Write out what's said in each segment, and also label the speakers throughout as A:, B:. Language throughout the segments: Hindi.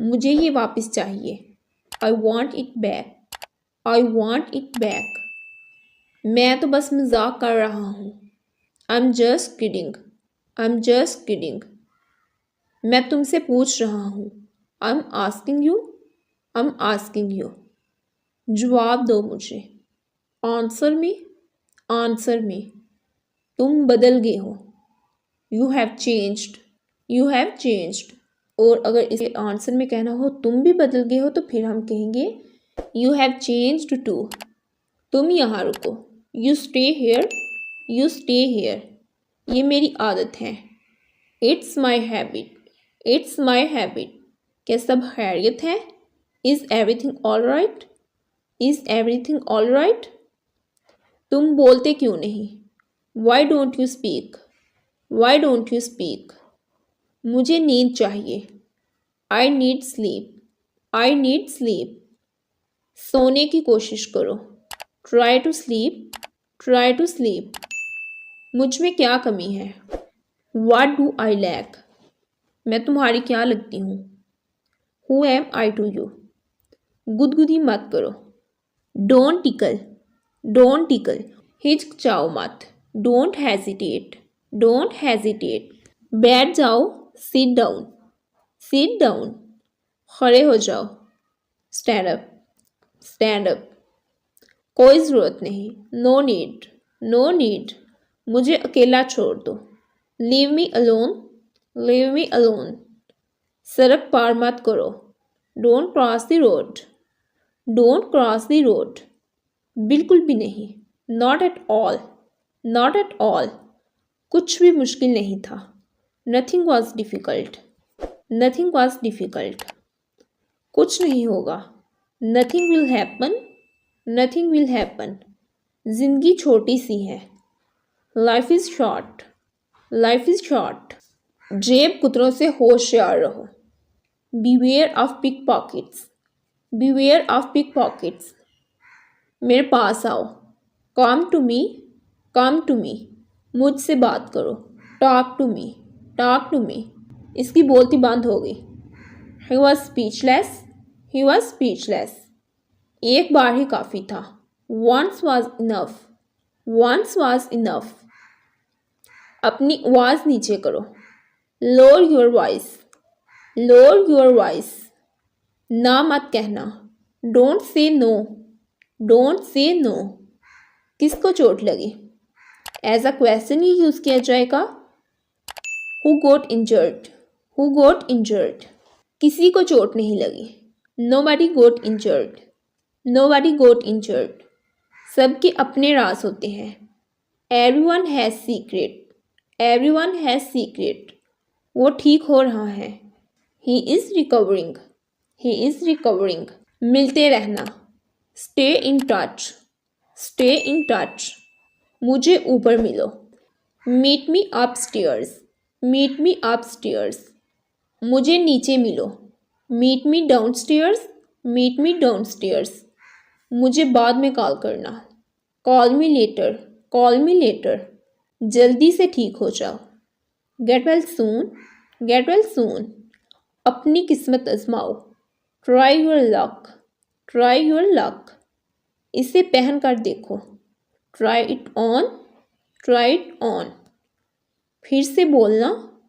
A: मुझे ये वापस चाहिए। I want it back. I want it back. मैं तो बस मजाक कर रहा हूँ। I am just kidding. I am just kidding. मैं तुमसे पूछ रहा हूँ। I am asking you. I am asking you. जवाब दो मुझे। Answer me. Answer me. तुम बदल गए हो। You have changed. You have changed. और अगर इसे आंसर में कहना हो तुम भी बदल गए हो तो फिर हम कहेंगे यू हैव चेंज्ड टू। तुम यहाँ रुको। You stay here. You stay here. ये मेरी आदत है। It's my habit. It's my habit. क्या सब खैरियत है? Is everything all right? Is everything all right? तुम बोलते क्यों नहीं? Why don't you speak? Why don't you speak? मुझे नींद चाहिए। I need sleep. I need sleep. सोने की कोशिश करो। Try to sleep. Try to sleep. मुझ में क्या कमी है? What do I lack? मैं तुम्हारी क्या लगती हूँ? Who am I to you? गुदगुदी मत करो। Don't tickle. Don't tickle. हिचकिचाओ मत। Don't hesitate. Don't hesitate. बैठ जाओ। Sit down. Sit down. खड़े हो जाओ। Stand up. Stand up. कोई ज़रूरत नहीं। No need. No need. मुझे अकेला छोड़ दो। Leave me alone. Leave me alone. सड़क पार मत करो। Don't cross the road. Don't cross the road. बिल्कुल भी नहीं। Not at all. Not at all. कुछ भी मुश्किल नहीं था। Nothing was difficult. Nothing was difficult. कुछ नहीं होगा। Nothing will happen. Nothing will happen. जिंदगी छोटी सी है। Life is short. Life is short. जेब कुतरों से होशियार रहो। Beware of pick pockets. Beware of pick pockets. मेरे पास आओ। Come to me. Come to me. मुझसे बात करो। Talk to me. Talk to me. इसकी बोलती बंद हो गई। He was speechless. He was speechless. एक बार ही काफ़ी था। Once was enough. Once was enough. अपनी आवाज़ नीचे करो। Lower your voice. Lower your voice. ना मत कहना। Don't say no. Don't say no. किसको चोट लगी? एज अ क्वेश्चन ही यूज़ किया जाएगा। Who got injured? Who got injured? किसी को चोट नहीं लगी। Nobody got injured. Nobody got injured. सबके अपने राज होते हैं। Everyone has secret. Everyone has secret. वो ठीक हो रहा है। He is recovering. He is recovering. मिलते रहना। Stay in touch. Stay in touch. मुझे ऊपर मिलो। Meet me upstairs. Meet me upstairs. मुझे नीचे मिलो। Meet me downstairs. Meet me downstairs. मुझे बाद में कॉल करना। Call me later. Call me later. जल्दी से ठीक हो जाओ। Get well soon. Get well soon. अपनी किस्मत आजमाओ। Try your luck. Try your luck. इसे पहन कर देखो। Try it on. Try it on. फिर से बोलना।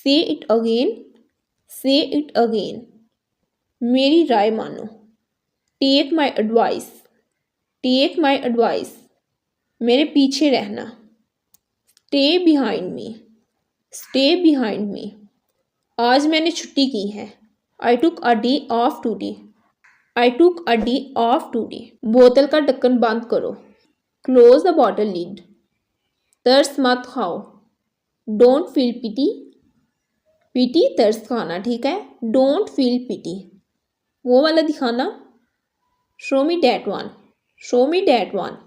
A: Say it again. Say it again. मेरी राय मानो। Take my advice. Take my advice. मेरे पीछे रहना। स्टे बिहाइंड मी। Stay behind me. आज मैंने छुट्टी की है। I took a day off today. I took a day off today. बोतल का ढक्कन बंद करो। Close the bottle lid. तरस मत खाओ। Don't feel pity. पिटी तरस खाना, ठीक है। Don't feel pity. वो वाला दिखाना। Show me that one. Show me that one.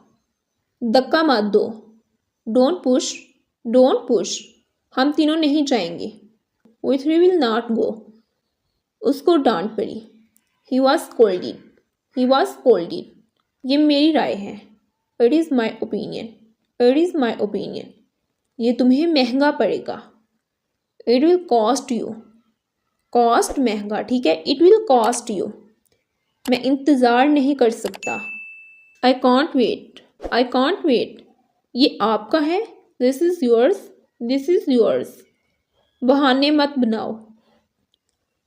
A: धक्का मत दो। Don't push. Don't push. हम तीनों नहीं जाएंगे। We three will not go. उसको डांट पड़ी। He was scolded. He was scolded. ये मेरी राय है। It is my opinion. It is my opinion. ये तुम्हें महंगा पड़ेगा। It will cost you. Cost महंगा, ठीक है, इट विल कॉस्ट यू। मैं इंतज़ार नहीं कर सकता। I can't wait, I can't wait. ये आपका है, this is yours, this is yours. बहाने मत बनाओ।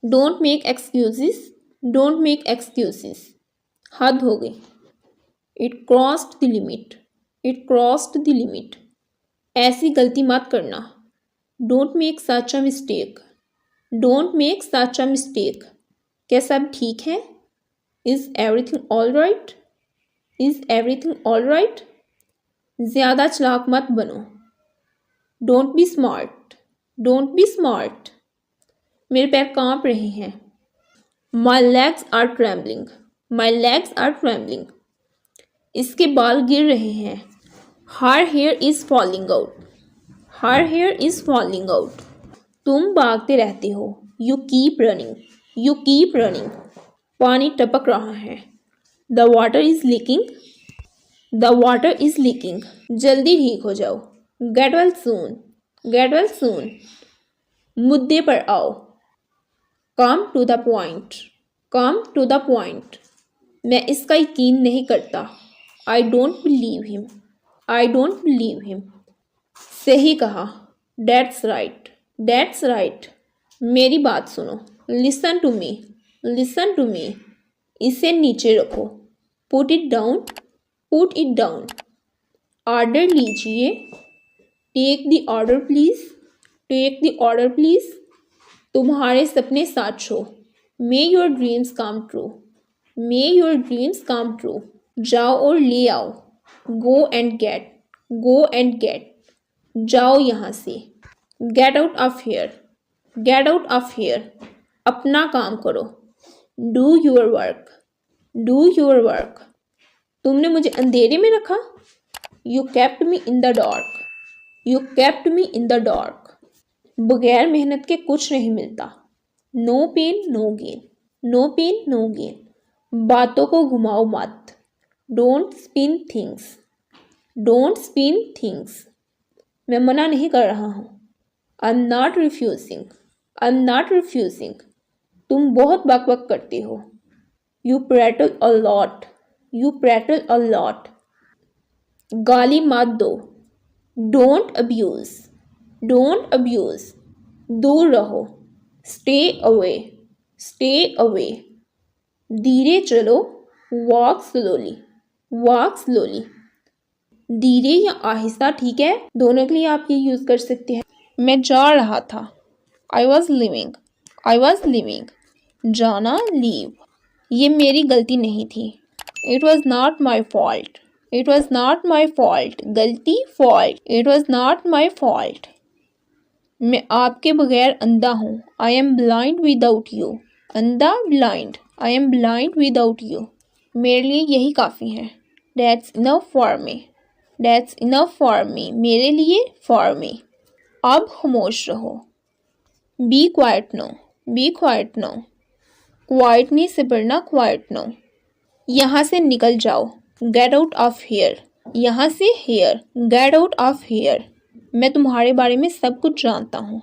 A: Don't make excuses, don't make excuses. हद हो गई। It crossed the limit, it crossed the limit. ऐसी गलती मत करना। Don't make such a mistake, don't make such a mistake. क्या सब ठीक है? Is everything all right, is everything all right. ज़्यादा चालाक मत बनो। Don't be smart, don't be smart. मेरे पैर कांप रहे हैं। My legs are trembling, my legs are trembling. इसके बाल गिर रहे हैं। Her hair is falling out, her hair is falling out. तुम भागते रहते हो। You keep running, you keep running. पानी टपक रहा है। The water is leaking, the water is leaking. जल्दी ठीक हो जाओ। Get well soon, get well soon. मुद्दे पर आओ। Come to the point, come to the point. मैं इसका यकीन नहीं करता। I don't believe him, I don't believe him. सही कहा। That's right, that's right. मेरी बात सुनो। Listen to me, listen to me. इसे नीचे रखो। Put it down, put it down. Order लीजिए। Take the order please, take the order please. तुम्हारे सपने सच हो। May your dreams come true, may your dreams come true. जाओ और ले आओ। Go and get, go and get. जाओ यहाँ से। Get out of here, get out of here. अपना काम करो। Do your work, do your work. तुमने मुझे अंधेरे में रखा। You kept me in the dark, you kept me in the dark. बगैर मेहनत के कुछ नहीं मिलता। No pain no gain, no pain no gain. बातों को घुमाओ मत। Don't spin things, don't spin things. मैं मना नहीं कर रहा हूँ। I am not refusing, I am not refusing. तुम बहुत बक बक करते हो। You prattle a lot, you prattle a lot. गाली मत दो। Don't abuse, don't abuse. दूर रहो। Stay away, stay away. धीरे चलो। Walk slowly, walk slowly. धीरे या आहिस्ता ठीक है, दोनों के लिए आप ये यूज़ कर सकते हैं। मैं जा रहा था। I was living, I was living. जाना लीव। ये मेरी गलती नहीं थी। It was not my fault, it was not my fault. गलती fault. It was not my fault. मैं आपके बगैर अंधा हूँ। I am blind without you. अंधा blind. I am blind without you. मेरे लिए यही काफ़ी है। That's enough for me, that's enough for me. मेरे लिए, फॉर मी। अब खामोश रहो। Be quiet no, be quiet no. क्वाइटनी से पढ़ना क्वाइट नो। यहाँ से निकल जाओ। Get out of here. यहाँ से here. Get out of here. मैं तुम्हारे बारे में सब कुछ जानता हूँ।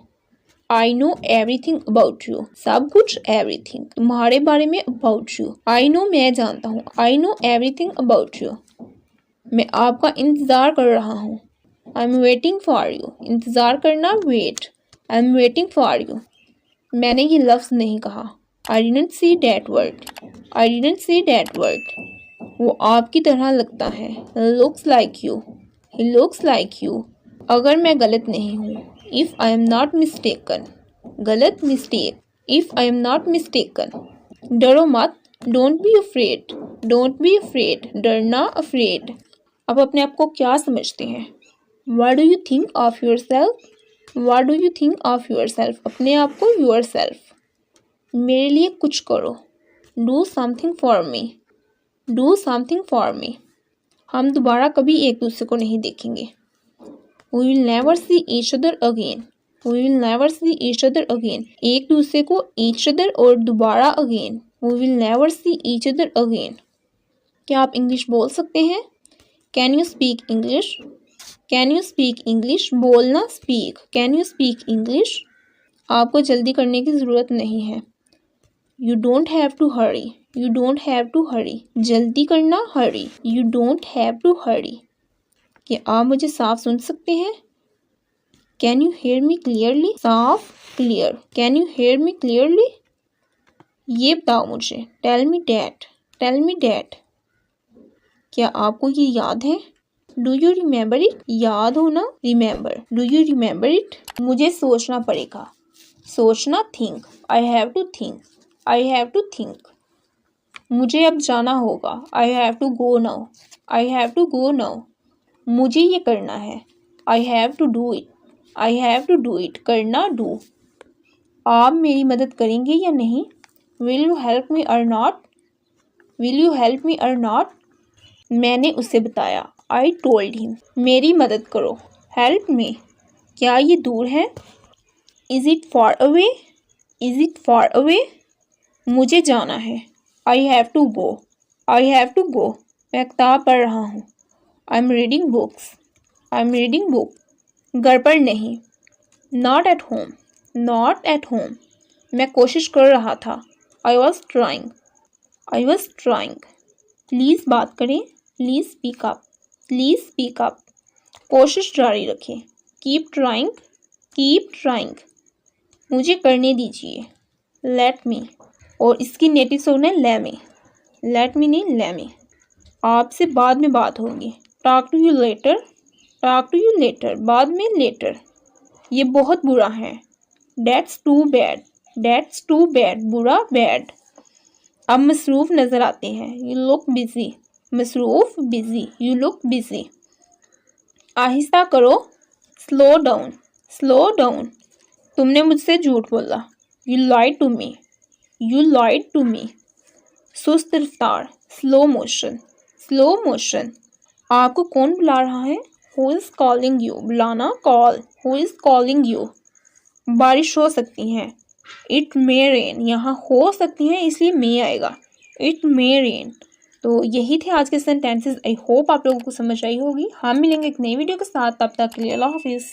A: I know everything about you. सब कुछ, एवरीथिंग। तुम्हारे बारे में, अबाउट यू। आई नो मैं जानता हूँ। I know everything about you. मैं आपका इंतज़ार कर रहा हूँ। I am waiting for you. इंतज़ार करना, wait. I am waiting for you. मैंने ये लफ्ज़ नहीं कहा। I didn't see that word, I didn't see that word. वो आपकी तरह लगता है। Looks like you, he looks like you. अगर मैं गलत नहीं हूँ। If I am not mistaken. गलत, mistake. If I am not mistaken. डरो मत। Don't be afraid, don't be afraid. डरना, अफ्रेड। आप अपने आप को क्या समझते हैं? What do you think of your self, what do you think of your self. अपने आप को, योर सेल्फ। मेरे लिए कुछ करो। Do something for me, do something for me. हम दोबारा कभी एक दूसरे को नहीं देखेंगे। We will never see each other again. We will never see each other again. एक दूसरे को each other और दोबारा again. We will never see each other again. क्या आप इंग्लिश बोल सकते हैं? Can you speak English? Can you speak English? बोलना, speak. Can you speak English? आपको जल्दी करने की ज़रूरत नहीं है। You don't have to hurry, you don't have to hurry, जल्दी करना hurry, you don't have to hurry. कि आप मुझे साफ सुन सकते हैं? Can you hear me clearly, साफ clear, can you hear me clearly. ये बताओ मुझे, tell me that, tell me that. क्या आपको ये याद है? डू यू रिमेंबर इट, याद हो ना, remember, do you remember it. मुझे सोचना पड़ेगा, सोचना, think, I have to think, I have to think. मुझे अब जाना होगा, I have to go now, I have to go now. मुझे ये करना है, I have to do it, I have to do it, करना, डू। आप मेरी मदद करेंगे या नहीं? विल यू हेल्प मी और not, will you help me और नॉट। मैंने उसे बताया, आई टोल्ड हिम। मेरी मदद करो, हेल्प मी। क्या ये दूर है? Is it far away, is it far away. मुझे जाना है, I have to go, I have to go. मैं किताब पढ़ रहा हूँ, I am reading books, I am reading book. घर पर नहीं, not at home, not at home. मैं कोशिश कर रहा था, I was trying, I was trying. Please बात करें, please speak up, please speak up. कोशिश जारी रखें, कीप ट्राइंग, कीप ट्राइंग। मुझे करने दीजिए, लेट मी। और इसकी नेटिव साउंड है ले मी, लेट मी नहीं ले मी। आपसे बाद में बात होगी, talk to you later, talk to you later, बाद में, लेटर। ये बहुत बुरा है, that's too bad, that's too bad, बुरा, बैड। अब मसरूफ़ नज़र आते हैं, यू लुक बिज़ी, मसरूफ़, बिज़ी, यू लुक बिज़ी। आहिस्ता करो, स्लो डाउन, स्लो डाउन। तुमने मुझसे झूठ बोला, you lied to me, you lied to me. सुस्त रफ्तार, स्लो मोशन, स्लो मोशन। आपको कौन बुला रहा है? हु इज़ कॉलिंग यू, बुलाना, call, who is calling you. बारिश हो सकती है, इट मे रेन, यहाँ हो सकती है इसलिए मे आएगा, इट मे रेन। तो यही थे आज के सेंटेंसेस। आई होप आप लोगों को समझ आई होगी। हम मिलेंगे एक नई वीडियो के साथ, तब तक के लिए अल्लाह हाफिज़।